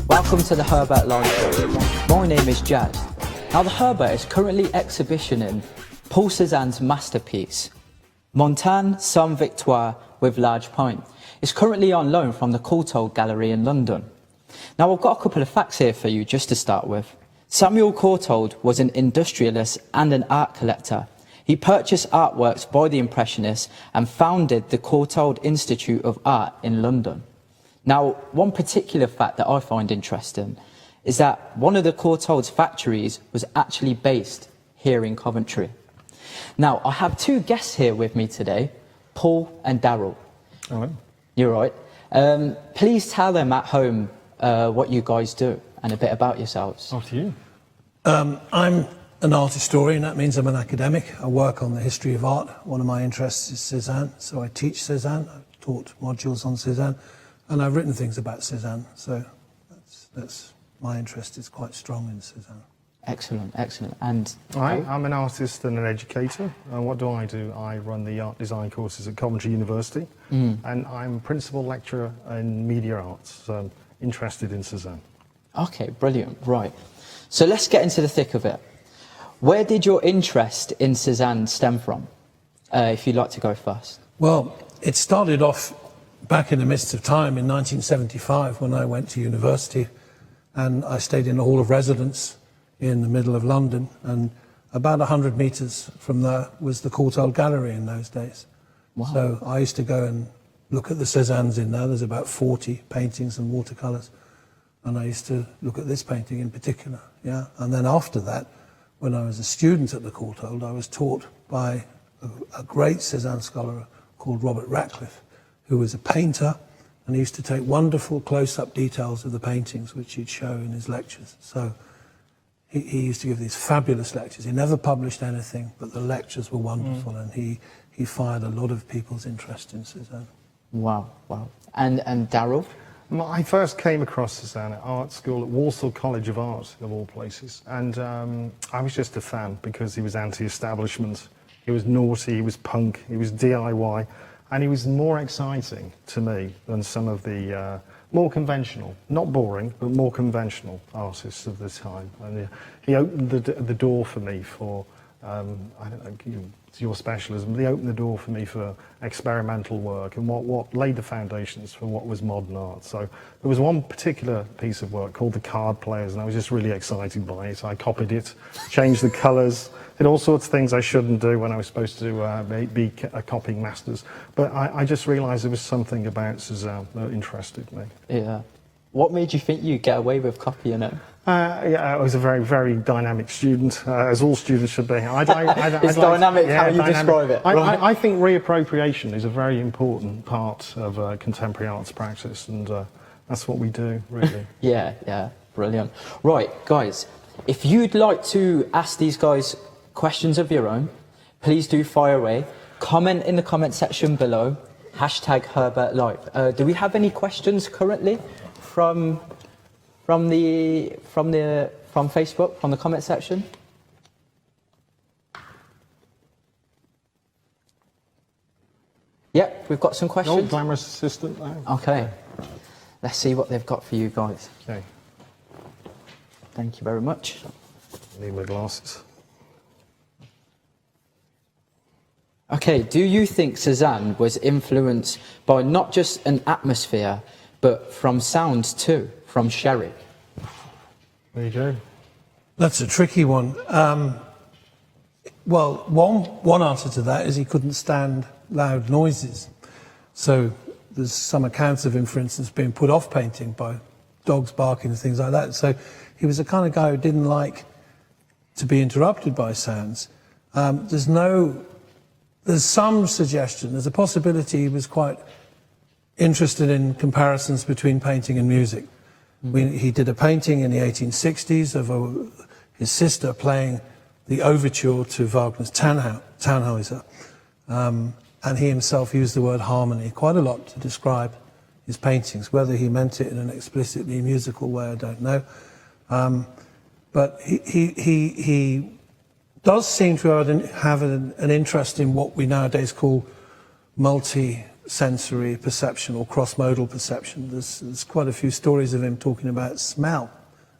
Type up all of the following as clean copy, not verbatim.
Welcome to the Herbert Live Show. My name is Jazz. Now the Herbert is currently exhibitioning Paul Cézanne's masterpiece, Montagne sans Victoire with Large Pint. It's currently on loan from the Courthole Gallery in London. Now I've got a couple of facts here for you just to start with. Samuel Courthole was an industrialist and an art collector. He purchased artworks by the Impressionists and founded the Courthole Institute of Art in London. Now, one particular fact that I find interesting is that one of the Courthole's factories was actually based here in Coventry. Now, I have two guests here with me today, Paul and Daryl. All right. You're right. Please tell them at home what you guys do and a bit about yourselves. After you. I'm an art historian. That means I'm an academic. I work on the history of art. One of my interests is Cezanne, so I teach Cezanne. I've taught modules on Cezanne. And I've written things about Cezanne, so that's my interest is quite strong in Cezanne. Excellent, excellent. And I'm an artist and an educator. And what do? I run the art design courses at Coventry University, and I'm principal lecturer in media arts, so I'm interested in Cezanne. Okay, brilliant. Right. So let's get into the thick of it. Where did your interest in Cezanne stem from? If you'd like to go first. Well, it started off back in the midst of time in 1975 when I went to university, and I stayed in a hall of residence in the middle of London, and about 100 metres from there was the Courthole Gallery in those days. Wow. So I used to go and look at the Cezannes in there. There's about 40 paintings and watercolours, and I used to look at this painting in particular. Yeah, and then after that, when I was a student at the Courthole, I was taught by a great Cezanne scholar called Robert Ratcliffe, who was a painter, and he used to take wonderful close-up details of the paintings, which he'd show in his lectures. So he used to give these fabulous lectures. He never published anything, but the lectures were wonderful, and he fired a lot of people's interest in Cezanne. Wow, wow. And Daryl? I first came across Cezanne at art school at Walsall College of Art, of all places, and I was just a fan because he was anti-establishment, he was naughty, he was punk, he was DIY, and he was more exciting to me than some of the more conventional, not boring, but more conventional artists of the time. And he opened the door for me for, I don't know, it's your specialism, he opened the door for me for experimental work and what laid the foundations for what was modern art. So there was one particular piece of work called The Card Players, and I was just really excited by it. I copied it, changed the colours, did all sorts of things I shouldn't do when I was supposed to be copying masters. But I just realised there was something about Cezanne that interested me. Yeah. What made you think you'd get away with copying it? Yeah, I was a very, very dynamic student, as all students should be. It's dynamic, how you describe it. Right? I think reappropriation is a very important part of contemporary arts practice, and that's what we do, really. Yeah, brilliant. Right, guys, if you'd like to ask these guys questions of your own, please do fire away. Comment in the comment section below, #HerbertLive. Do we have any questions currently from Facebook, from the comment section? Yep, we've got some questions. No glamorous assistant now. Okay, let's see what they've got for you guys. Okay. Thank you very much. Need my glasses. Okay, do you think Cezanne was influenced by not just an atmosphere, but from sounds too, from Sherrie? There you go. That's a tricky one. Well, one answer to that is he couldn't stand loud noises. So there's some accounts of him, for instance, being put off painting by dogs barking and things like that. So he was the kind of guy who didn't like to be interrupted by sounds. There's some suggestion, there's a possibility he was quite interested in comparisons between painting and music. He did a painting in the 1860s of his sister playing the overture to Wagner's Tannhäuser, and he himself used the word harmony quite a lot to describe his paintings. Whether he meant it in an explicitly musical way, I don't know. But he does seem to have an interest in what we nowadays call multi-sensory perception or cross-modal perception. There's quite a few stories of him talking about smell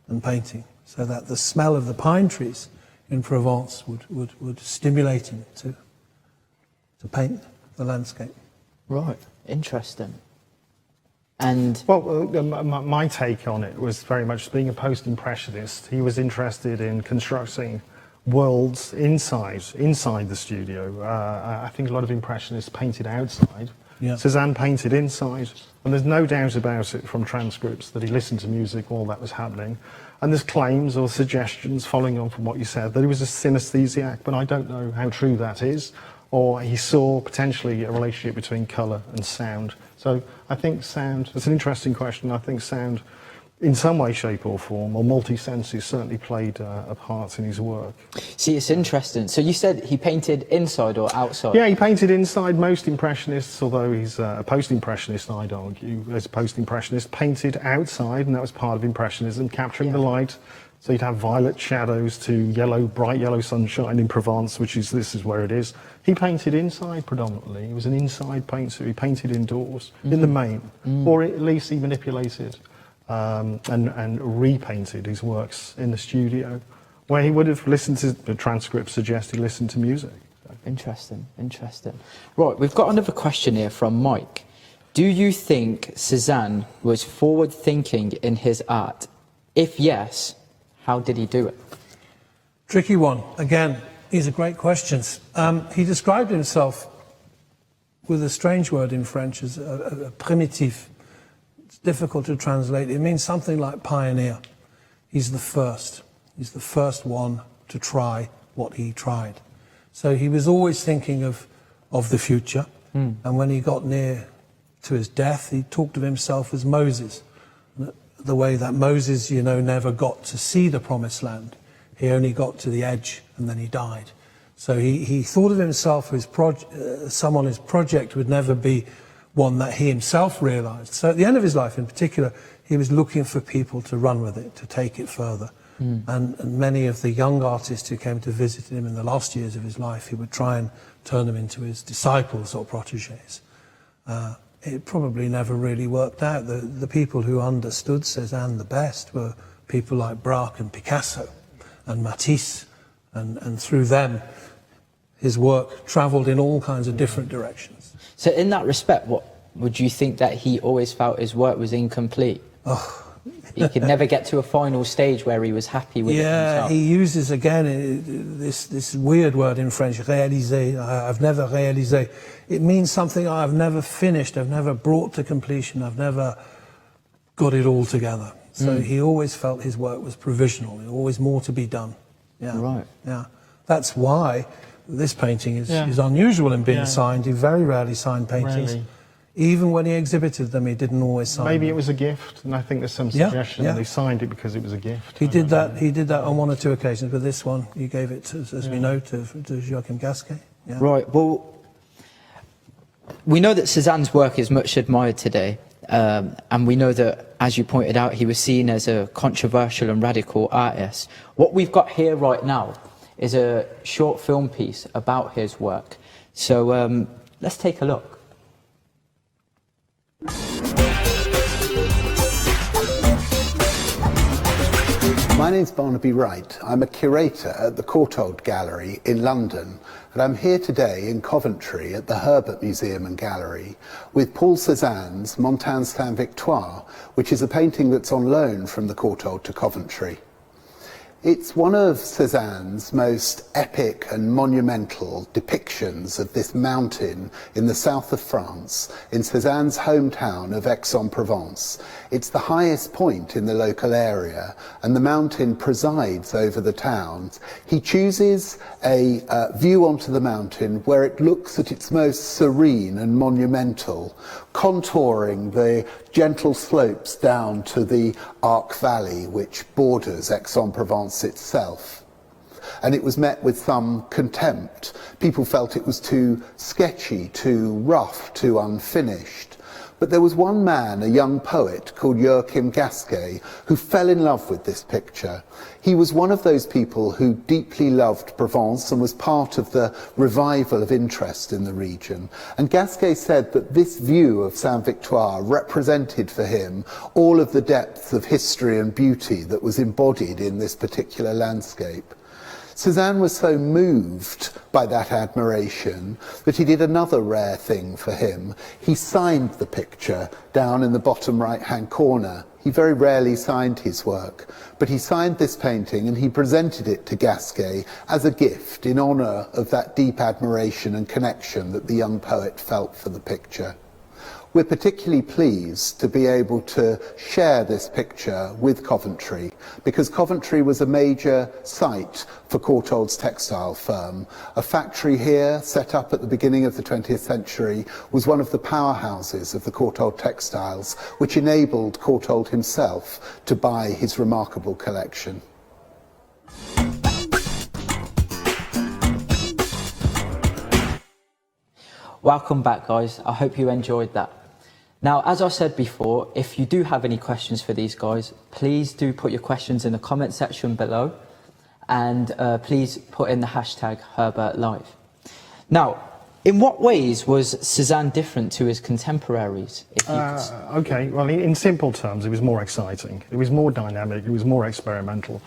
and painting, so that the smell of the pine trees in Provence would stimulate him to paint the landscape. Right, interesting. And well, my take on it was very much being a post-impressionist. He was interested in constructing worlds inside the studio. I think a lot of impressionists painted outside. Yeah. Cezanne painted inside, and there's no doubt about it from transcripts that he listened to music while that was happening. And there's claims or suggestions following on from what you said that he was a synesthesiac, but I don't know how true that is. Or he saw potentially a relationship between colour and sound. So I think sound, it's an interesting question. I think sound, in some way, shape or form, or multi-senses, certainly played a part in his work. see, it's interesting. So you said he painted inside or outside? Yeah, he painted inside. Most impressionists, although he's a post-impressionist, I'd argue, as a post-impressionist, painted outside, and that was part of impressionism, capturing the light. So you'd have violet shadows to yellow, bright yellow sunshine in Provence, this is where it is. He painted inside predominantly. He was an inside painter. He painted indoors, in the main, or at least he manipulated and repainted his works in the studio, where he would have listened to the transcripts suggest he listened to music. So. Interesting, interesting. Right, we've got another question here from Mike. Do you think Cezanne was forward-thinking in his art? If yes, how did he do it? Tricky one. Again, these are great questions. He described himself with a strange word in French as a primitif. It's difficult to translate. It means something like pioneer. He's the first. He's the first one to try what he tried. So he was always thinking of the future. And when he got near to his death, he talked of himself as Moses. The way that Moses, never got to see the promised land. He only got to the edge and then he died. So he thought of himself as someone whose project would never be one that he himself realized. So at the end of his life in particular, he was looking for people to run with it, to take it further. And many of the young artists who came to visit him in the last years of his life, he would try and turn them into his disciples or protégés. It probably never really worked out. The people who understood Cezanne the best were people like Braque and Picasso and Matisse, and through them his work travelled in all kinds of different directions. So in that respect, what would you think that he always felt his work was incomplete? He could never get to a final stage where he was happy with it himself. He uses again this weird word in French, réaliser. I've never réalisé. It means something I've never finished, I've never brought to completion, I've never got it all together. So he always felt his work was provisional, there was always more to be done. Yeah. Right. Yeah. That's why this painting is unusual in being signed. He very rarely signed paintings. Rarely. Even when he exhibited them, he didn't always sign Maybe them. it was a gift, and I think there's some suggestion that he signed it because it was a gift. He did that. He did that on one or two occasions, but this one he gave it, as we know, to Joachim Gasquet. Yeah. Right. Well, we know that Cezanne's work is much admired today, and we know that, as you pointed out, he was seen as a controversial and radical artist. What we've got here right now is a short film piece about his work. So let's take a look. My name's Barnaby Wright. I'm a curator at the Courthole Gallery in London, and I'm here today in Coventry at the Herbert Museum and Gallery with Paul Cézanne's Montagne Saint-Victoire, which is a painting that's on loan from the Courthole to Coventry. It's one of Cezanne's most epic and monumental depictions of this mountain in the south of France, in Cezanne's hometown of Aix-en-Provence. It's the highest point in the local area, and the mountain presides over the town. He chooses a view onto the mountain where it looks at its most serene and monumental, contouring the gentle slopes down to the Arc Valley, which borders Aix-en-Provence itself. And it was met with some contempt. People felt it was too sketchy, too rough, too unfinished. But there was one man, a young poet called Joachim Gasquet, who fell in love with this picture. He was one of those people who deeply loved Provence and was part of the revival of interest in the region. And Gasquet said that this view of Saint-Victoire represented for him all of the depth of history and beauty that was embodied in this particular landscape. Cezanne was so moved by that admiration that he did another rare thing for him. He signed the picture down in the bottom right-hand corner. He very rarely signed his work, but he signed this painting and he presented it to Gasquet as a gift in honour of that deep admiration and connection that the young poet felt for the picture. We're particularly pleased to be able to share this picture with Coventry, because Coventry was a major site for Courthole's textile firm. A factory here, set up at the beginning of the 20th century, was one of the powerhouses of the Courthole textiles, which enabled Courthole himself to buy his remarkable collection. Welcome back, guys. I hope you enjoyed that. Now, as I said before, if you do have any questions for these guys, please do put your questions in the comment section below, and please put in the hashtag HerbertLive. Now, in what ways was Cezanne different to his contemporaries? If you Okay, well, in simple terms, it was more exciting. It was more dynamic. It was more experimental.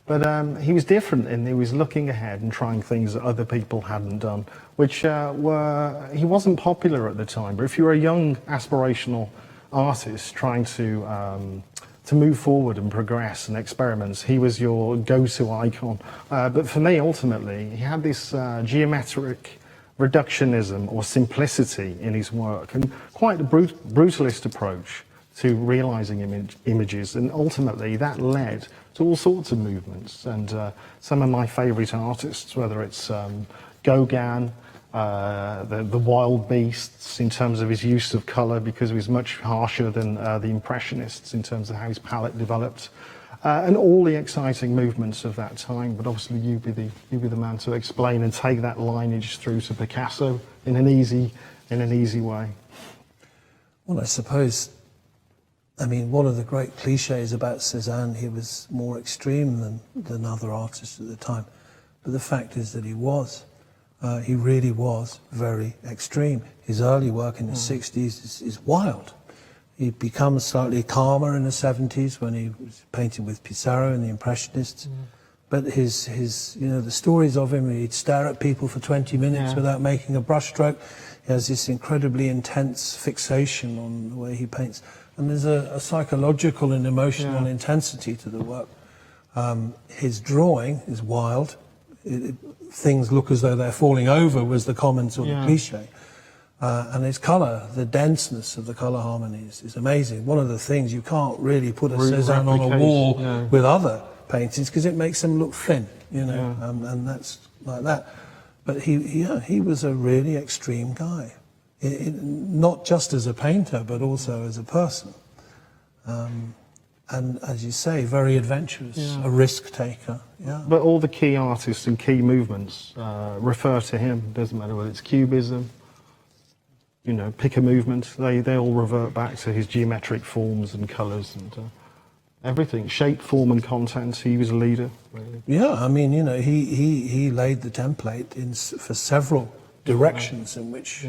But he was different in he was looking ahead and trying things that other people hadn't done, which he wasn't popular at the time. But if you're a young, aspirational artist trying to move forward and progress and experiments, he was your go-to icon. But for me, ultimately, he had this geometric reductionism or simplicity in his work, and quite a brutalist approach to realizing images, and ultimately that led to all sorts of movements. And some of my favorite artists, whether it's Gauguin, the wild beasts in terms of his use of color, because he was much harsher than the Impressionists in terms of how his palette developed, and all the exciting movements of that time. But obviously you'd be the man to explain and take that lineage through to Picasso in an easy way. Well, I suppose, I mean, one of the great cliches about Cezanne, he was more extreme than other artists at the time. But the fact is that he really was very extreme. His early work in the 60s is wild. He becomes slightly calmer in the 70s when he was painting with Pissarro and the Impressionists. But his the stories of him, he'd stare at people for 20 minutes without making a brushstroke. He has this incredibly intense fixation on the way he paints. And there's a psychological and emotional intensity to the work. His drawing is wild. Things look as though they're falling over was the comment or the cliche. And his colour, the denseness of the colour harmonies is amazing. One of the things, you can't really put a Cezanne on a wall with other paintings because it makes them look thin, and that's like that. But he was a really extreme guy. Not just as a painter, but also as a person. And as you say, very adventurous, a risk taker. But all the key artists and key movements refer to him. Doesn't matter whether it's Cubism, pick a movement. They all revert back to his geometric forms and colours and everything. Shape, form, and content. He was a leader, really. Yeah, I mean, he laid the template for several directions in which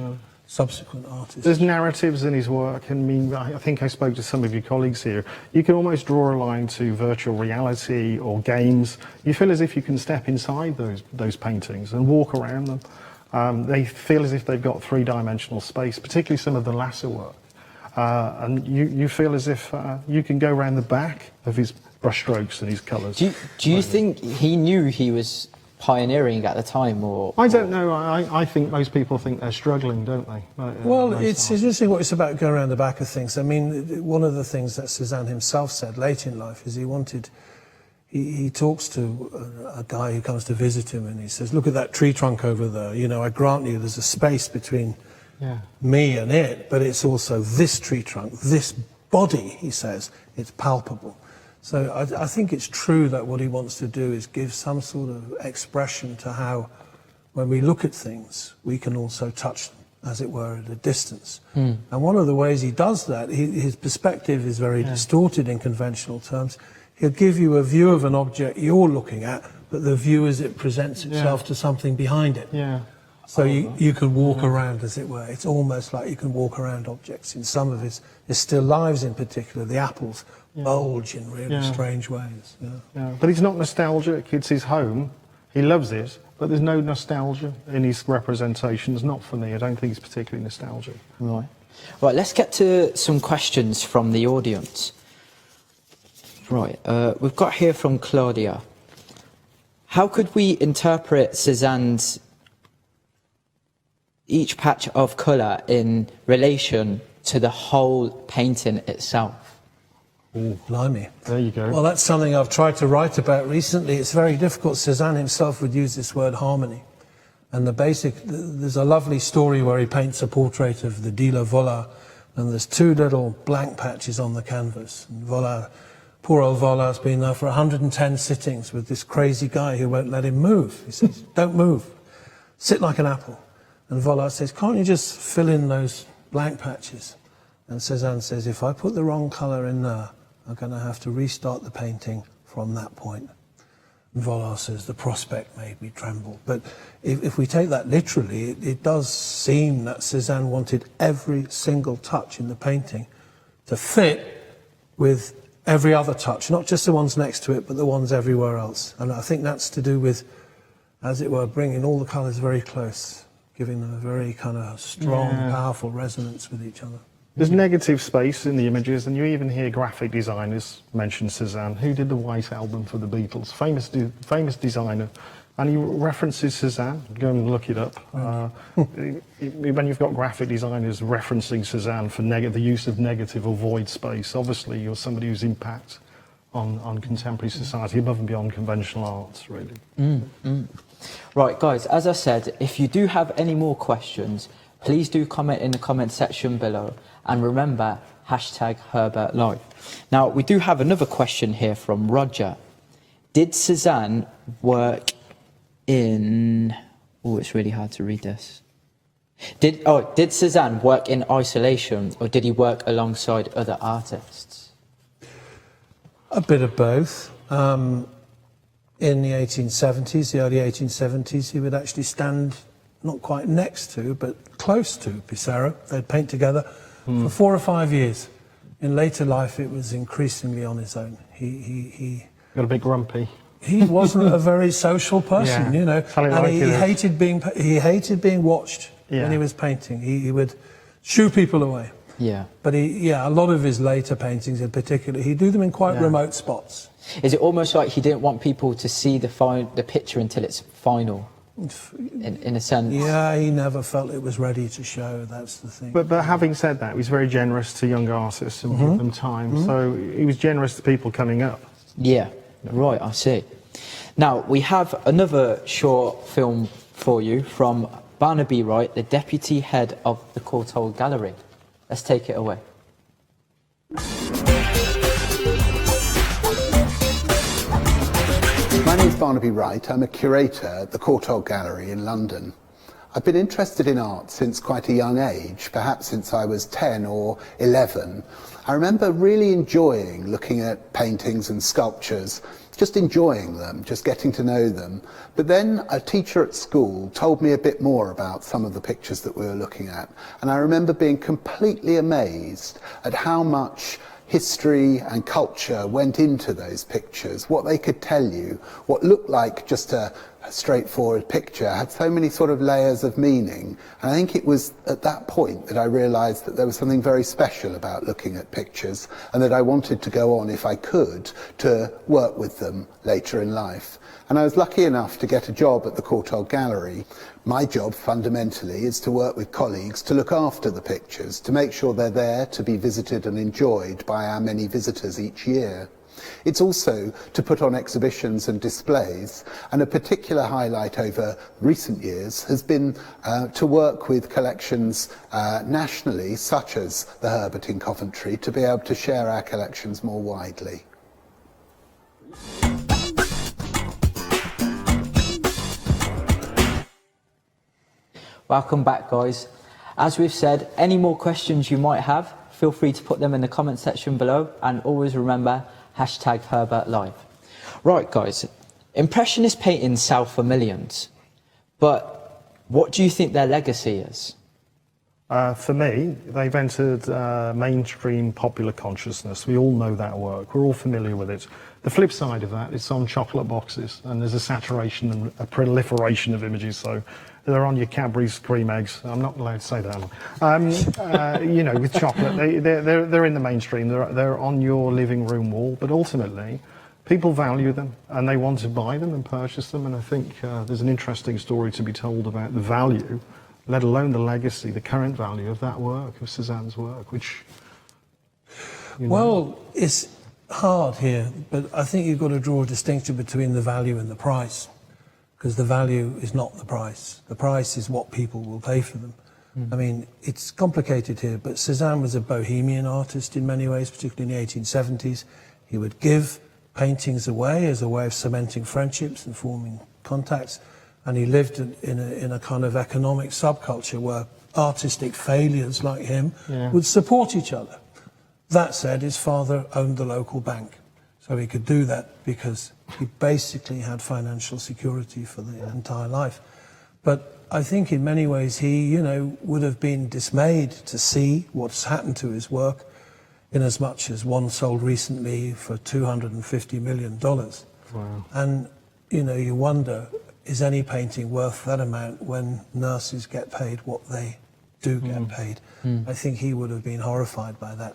subsequent artists. There's narratives in his work. I think I spoke to some of your colleagues here. You can almost draw a line to virtual reality or games. You feel as if you can step inside those paintings and walk around them. They feel as if they've got three-dimensional space, particularly some of the lasso work. And you feel as if you can go around the back of his brushstrokes and his colours. Do you think he knew he was pioneering at the time, or? I don't know. I think most people think they're struggling, don't they? Well, it's interesting what it's about going around the back of things. I mean, one of the things that Cezanne himself said late in life is he talks to a guy who comes to visit him, and he says, look at that tree trunk over there. You know, I grant you there's a space between me and it, but it's also this tree trunk, this body, he says, it's palpable. So I think it's true that what he wants to do is give some sort of expression to how, when we look at things, we can also touch them, as it were, at a distance. And one of the ways he does that, his perspective is very distorted in conventional terms. He'll give you a view of an object you're looking at, but the view as it presents itself to something behind it. So you can walk around, as it were. It's almost like you can walk around objects. In some of his still lives in particular, the apples bulge in really strange ways. But he's not nostalgic. It's his home. He loves it, but there's no nostalgia in his representations. Not for me. I don't think he's particularly nostalgic. Right. Right, let's get to some questions from the audience. Right, we've got here from Claudia. How could we interpret Cezanne's each patch of colour in relation to the whole painting itself? Oh, blimey. There you go. Well, that's something I've tried to write about recently. It's very difficult. Cezanne himself would use this word harmony. And there's a lovely story where he paints a portrait of the dealer Vollard, and there's two little blank patches on the canvas. And Vollard, poor old Vollard's been there for 110 sittings with this crazy guy who won't let him move. He says, don't move, sit like an apple. And Vollard says, can't you just fill in those blank patches? And Cezanne says, if I put the wrong colour in there, I'm going to have to restart the painting from that point. And Vollard says, the prospect made me tremble. But if we take that literally, it does seem that Cezanne wanted every single touch in the painting to fit with every other touch, not just the ones next to it, but the ones everywhere else. And I think that's to do with, as it were, bringing all the colours very close, giving them a very kind of strong, powerful resonance with each other. There's negative space in the images, and you even hear graphic designers mention Cezanne, who did the White Album for the Beatles, famous designer, and he references Cezanne. Go and look it up. When you've got graphic designers referencing Cezanne for the use of negative or void space, obviously you're somebody who's impact on contemporary society above and beyond conventional arts, really. Right, guys, as I said, if you do have any more questions, please do comment in the comment section below. And remember, #HerbertLive. Now, we do have another question here from Roger. Did Cezanne work in... Oh, it's really hard to read this. Did Cezanne work in isolation, or did he work alongside other artists? A bit of both. In the 1870s, the early 1870s, he would actually stand not quite next to, but close to Pissarro. They'd paint together for 4 or 5 years. In later life, it was increasingly on his own. He got a bit grumpy. He wasn't a very social person, you know, and he hated being watched when he was painting. He would shoo people away. But a lot of his later paintings in particular, he'd do them in quite remote spots. Is it almost like he didn't want people to see the picture until it's final, in a sense? Yeah, he never felt it was ready to show, that's the thing. But having said that, he was very generous to young artists and give them time, so he was generous to people coming up. Yeah, right, I see. Now, we have another short film for you from Barnaby Wright, the deputy head of the Courthole Gallery. Let's take it away. My name is Barnaby Wright. I'm a curator at the Courthole Gallery in London. I've been interested in art since quite a young age, perhaps since I was 10 or 11. I remember really enjoying looking at paintings and sculptures, just enjoying them, just getting to know them. But then a teacher at school told me a bit more about some of the pictures that we were looking at. And I remember being completely amazed at how much history and culture went into those pictures, what they could tell you, what looked like just a straightforward picture had so many sort of layers of meaning. And I think it was at that point that I realised that there was something very special about looking at pictures, and that I wanted to go on, if I could, to work with them later in life. And I was lucky enough to get a job at the Courthole Gallery. My job, fundamentally, is to work with colleagues to look after the pictures, to make sure they're there to be visited and enjoyed by our many visitors each year. It's also to put on exhibitions and displays, and a particular highlight over recent years has been to work with collections nationally, such as the Herbert in Coventry, to be able to share our collections more widely. Welcome back, guys. As we've said, any more questions you might have, feel free to put them in the comment section below, and always remember, #HerbertLive. Right, guys, Impressionist paintings sell for millions, but what do you think their legacy is? For me, they've entered mainstream popular consciousness. We all know that work. We're all familiar with it. The flip side of that is on chocolate boxes, and there's a saturation and a proliferation of images. So they're on your Cadbury's cream eggs. I'm not allowed to say that. You know, with chocolate, they're in the mainstream. They're on your living room wall. But ultimately, people value them, and they want to buy them and purchase them. And I think there's an interesting story to be told about the value, let alone the legacy, the current value of that work, of Cezanne's work, which, you know. Well, it's hard here, but I think you've got to draw a distinction between the value and the price, because the value is not the price. The price is what people will pay for them. I mean, it's complicated here, but Cezanne was a bohemian artist in many ways, particularly in the 1870s. He would give paintings away as a way of cementing friendships and forming contacts. And he lived in a kind of economic subculture where artistic failures like him would support each other. That said, his father owned the local bank, so he could do that because he basically had financial security for the entire life. But I think in many ways he, you know, would have been dismayed to see what's happened to his work, in as much as one sold recently for $250 million. Wow. And, you know, you wonder, is any painting worth that amount when nurses get paid what they do get paid? I think he would have been horrified by that.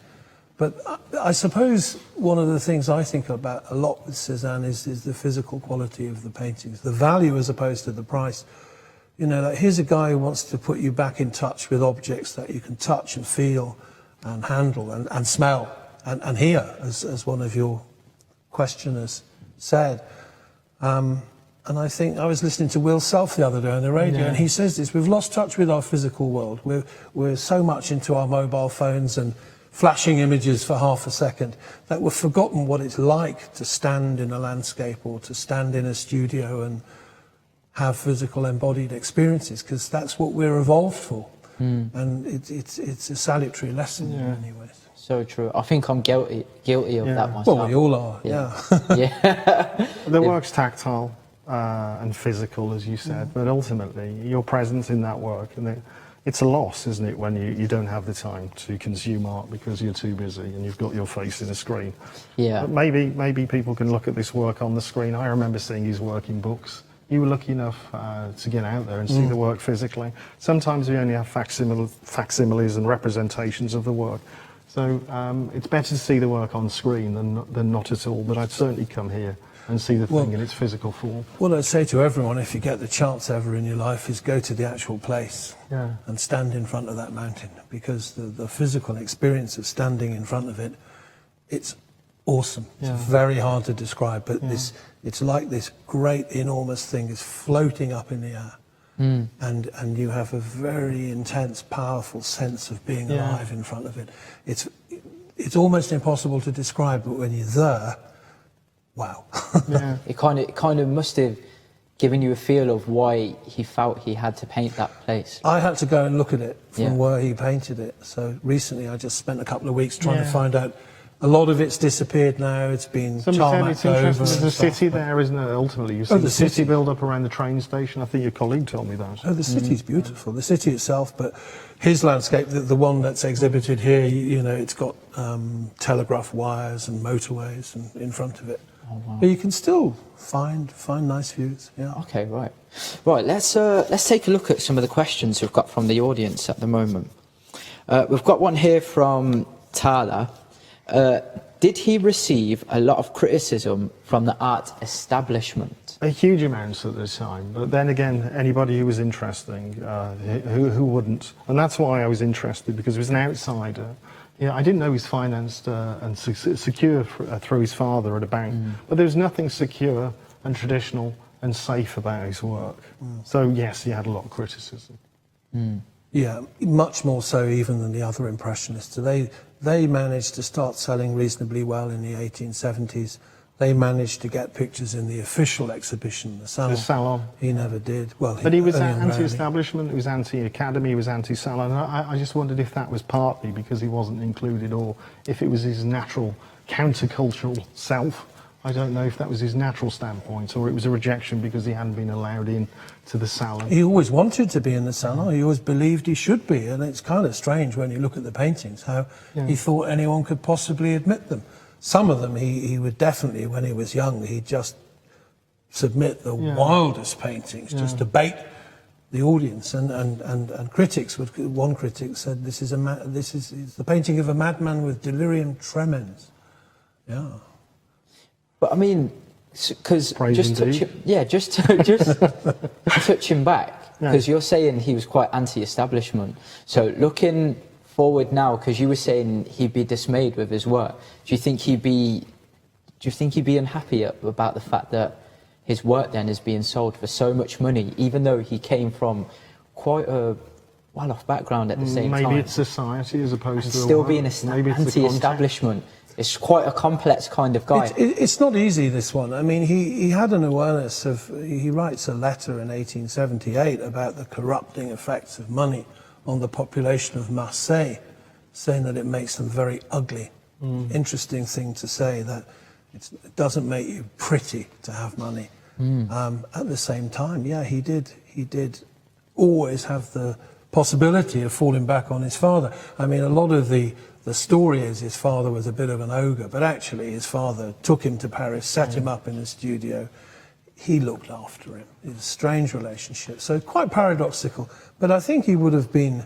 But I suppose one of the things I think about a lot with Cezanne is the physical quality of the paintings, the value as opposed to the price. You know, like, here's a guy who wants to put you back in touch with objects that you can touch and feel and handle and smell and hear, as one of your questioners said. And I think I was listening to Will Self the other day on the radio, and he says this: we've lost touch with our physical world. We're so much into our mobile phones and flashing images for half a second that we've forgotten what it's like to stand in a landscape or to stand in a studio and have physical embodied experiences, because that's what we're evolved for. And it's a salutary lesson in many ways. So true. I think I'm guilty of that myself. Well, we all are, yeah. The work's tactile and physical, as you said, but ultimately your presence in that work, and it's a loss, isn't it, when you don't have the time to consume art because you're too busy and you've got your face in a screen. Yeah. But maybe people can look at this work on the screen. I remember seeing his work in books. You were lucky enough to get out there and see the work physically. Sometimes we only have facsimiles and representations of the work. So it's better to see the work on screen than not at all, but I'd certainly come here and see the thing in its physical form. What I'd say to everyone, if you get the chance ever in your life, is go to the actual place and stand in front of that mountain, because the physical experience of standing in front of it, it's awesome. It's very hard to describe, but it's like this great enormous thing is floating up in the air. And you have a very intense, powerful sense of being alive in front of it. It's almost impossible to describe, but when you're there, wow. It kind of must have given you a feel of why he felt he had to paint that place. I had to go and look at it from where he painted it. So recently I just spent a couple of weeks trying to find out. A lot of it's disappeared now. It's been tarmacked over. There's a city there, isn't there? Ultimately, you see the city build up around the train station. I think your colleague told me that. Oh, the city's beautiful. The city itself, but his landscape, the one that's exhibited here, you know, it's got telegraph wires and motorways in front of it. But you can still find nice views. Yeah. Okay, right. Right, let's take a look at some of the questions we've got from the audience at the moment. We've got one here from Tala. Did he receive a lot of criticism from the art establishment? A huge amount at the time, but then again, anybody who was interesting, who wouldn't? And that's why I was interested, because he was an outsider. Yeah, I didn't know he was financed and secure through his father at a bank, but there was nothing secure and traditional and safe about his work. So yes, he had a lot of criticism. Yeah, much more so even than the other Impressionists. They managed to start selling reasonably well in the 1870s. They managed to get pictures in the official exhibition, the Salon. He never did. Well, but he was anti-establishment, he was anti-academy, he was anti-Salon. I just wondered if that was partly because he wasn't included, or if it was his natural countercultural self. I don't know if that was his natural standpoint, or it was a rejection because he hadn't been allowed in to the Salon. He always wanted to be in the Salon. He always believed he should be, and it's kind of strange when you look at the paintings how he thought anyone could possibly admit them. Some of them he would definitely, when he was young, he'd just submit the wildest paintings, just to bait the audience, and critics would. One critic said, "This is the painting of a madman with delirium tremens." Yeah. But I mean, because just touching back, because you're saying he was quite anti-establishment. So looking forward now, because you were saying he'd be dismayed with his work. Do you think he'd be unhappy about the fact that his work then is being sold for so much money, even though he came from quite a well-off background at the same time? Maybe it's society as opposed to still being anti-establishment. It's quite a complex kind of guy. It's not easy, this one. I mean, he had an awareness of... He writes a letter in 1878 about the corrupting effects of money on the population of Marseille, saying that it makes them very ugly. Interesting thing to say, that it doesn't make you pretty to have money. At the same time, yeah, he did always have the possibility of falling back on his father. I mean, a lot of the story is his father was a bit of an ogre, but actually his father took him to Paris, set him up in a studio. He looked after him. It was a strange relationship, so quite paradoxical. But I think he would have been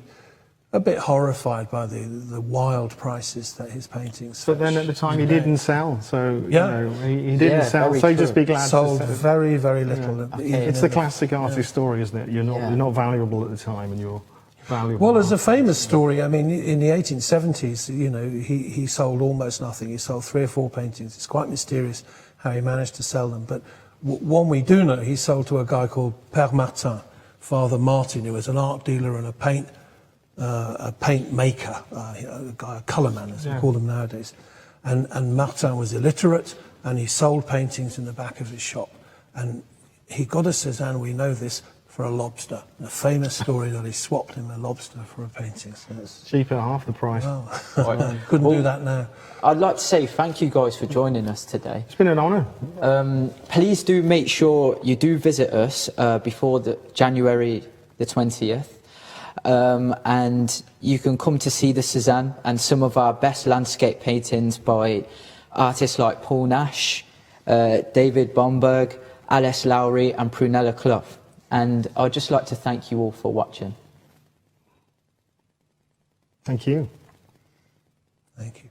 a bit horrified by the wild prices that his paintings fetched. But then at the time he didn't sell, so you know, he didn't sell, so just be glad sold to sell. very, very little. It's the classic artist story, isn't it? You're not valuable at the time, and you're valuable. Well, there's a famous story. I mean, in the 1870s, you know, he sold almost nothing. He sold 3 or 4 paintings. It's quite mysterious how he managed to sell them. But one we do know, he sold to a guy called Père Martin, Father Martin, who was an art dealer and a paint maker, a colour man, as we call them nowadays. And Martin was illiterate, and he sold paintings in the back of his shop. And he got a Cezanne, we know this, for a lobster. A famous story that he swapped him a lobster for a painting. So it's cheap at half the price. Well, couldn't do that now. I'd like to say thank you guys for joining us today. It's been an honour. Please do make sure you do visit us before January the 20th. And you can come to see the Cezanne and some of our best landscape paintings by artists like Paul Nash, David Bomberg, Alice Lowry and Prunella Clough. And I'd just like to thank you all for watching. Thank you. Thank you.